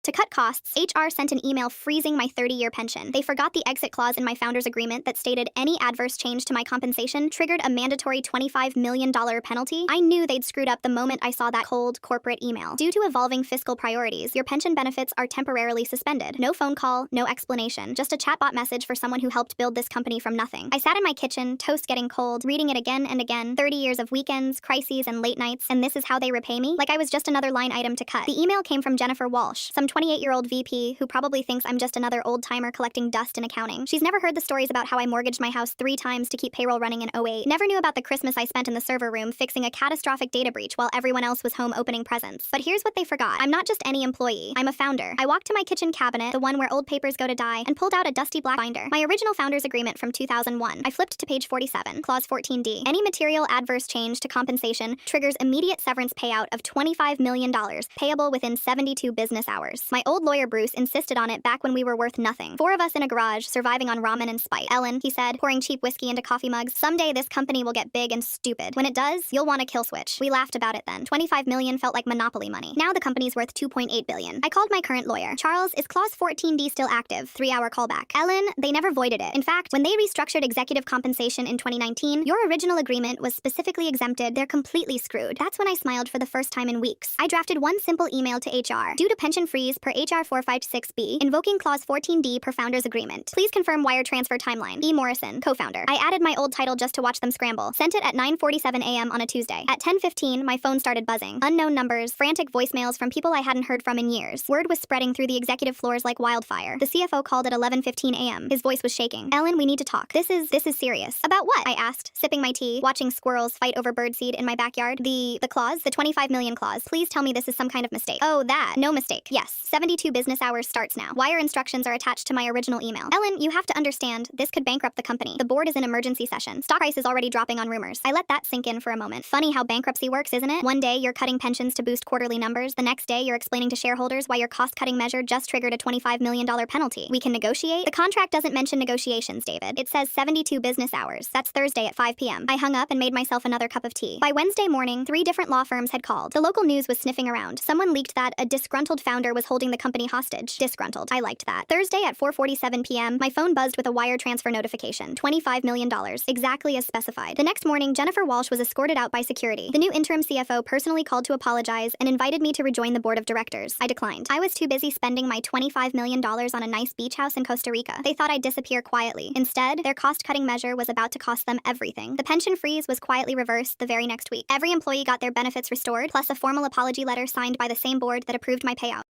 To cut costs, HR sent an email freezing my 30-year pension. They forgot the exit clause in my founder's agreement that stated any adverse change to my compensation triggered a mandatory $25 million penalty. I knew they'd screwed up the moment I saw that cold corporate email. Due to evolving fiscal priorities, your pension benefits are temporarily suspended. No phone call, no explanation, just a chatbot message for someone who helped build this company from nothing. I sat in my kitchen, toast getting cold, reading it again and again. 30 years of weekends, crises, and late nights, and this is how they repay me? Like I was just another line item to cut. The email came from Jennifer Walsh, some 28-year-old VP who probably thinks I'm just another old-timer collecting dust in accounting. She's never heard the stories about how I mortgaged my house 3 times to keep payroll running in '08. Never knew about the Christmas I spent in the server room fixing a catastrophic data breach while everyone else was home opening presents. But here's what they forgot. I'm not just any employee. I'm a founder. I walked to my kitchen cabinet, the one where old papers go to die, and pulled out a dusty black binder. My original founder's agreement from 2001. I flipped to page 47, clause 14D. Any material adverse change to compensation triggers immediate severance payout of $25 million, payable within 72 business hours. My old lawyer Bruce insisted on it back when we were worth nothing. 4 of us in a garage, surviving on ramen and spite. Ellen, he said, pouring cheap whiskey into coffee mugs, someday this company will get big and stupid. When it does, you'll want a kill switch. We laughed about it then. 25 million felt like monopoly money. Now the company's worth 2.8 billion. I called my current lawyer. Charles, is clause 14D still active? 3-hour callback. Ellen, they never voided it. In fact, when they restructured executive compensation in 2019, your original agreement was specifically exempted. They're completely screwed. That's when I smiled for the first time in weeks. I drafted one simple email to HR. Due to pension freeze per HR 456B, invoking clause 14D per founder's agreement. Please confirm wire transfer timeline. E. Morrison, co-founder. I added my old title just to watch them scramble. Sent it at 9:47 a.m. on a Tuesday. At 10:15, my phone started buzzing. Unknown numbers, frantic voicemails from people I hadn't heard from in years. Word was spreading through the executive floors like wildfire. The CFO called at 11:15 a.m. His voice was shaking. Ellen, we need to talk. This is serious. About what? I asked, sipping my tea, watching squirrels fight over birdseed in my backyard. The clause? The 25 million clause. Please tell me this is some kind of mistake. Oh, that. No mistake. Yes. 72 business hours starts now. Wire instructions are attached to my original email. Ellen, you have to understand, this could bankrupt the company. The board is in emergency session. Stock price is already dropping on rumors. I let that sink in for a moment. Funny how bankruptcy works, isn't it? One day you're cutting pensions to boost quarterly numbers. The next day you're explaining to shareholders why your cost-cutting measure just triggered a $25 million penalty. We can negotiate? The contract doesn't mention negotiations, David. It says 72 business hours. That's Thursday at 5 p.m. I hung up and made myself another cup of tea. By Wednesday morning, 3 different law firms had called. The local news was sniffing around. Someone leaked that a disgruntled founder was holding the company hostage. Disgruntled. I liked that. Thursday at 4:47 p.m., my phone buzzed with a wire transfer notification. $25 million. Exactly as specified. The next morning, Jennifer Walsh was escorted out by security. The new interim CFO personally called to apologize and invited me to rejoin the board of directors. I declined. I was too busy spending my $25 million on a nice beach house in Costa Rica. They thought I'd disappear quietly. Instead, their cost-cutting measure was about to cost them everything. The pension freeze was quietly reversed the very next week. Every employee got their benefits restored, plus a formal apology letter signed by the same board that approved my payout.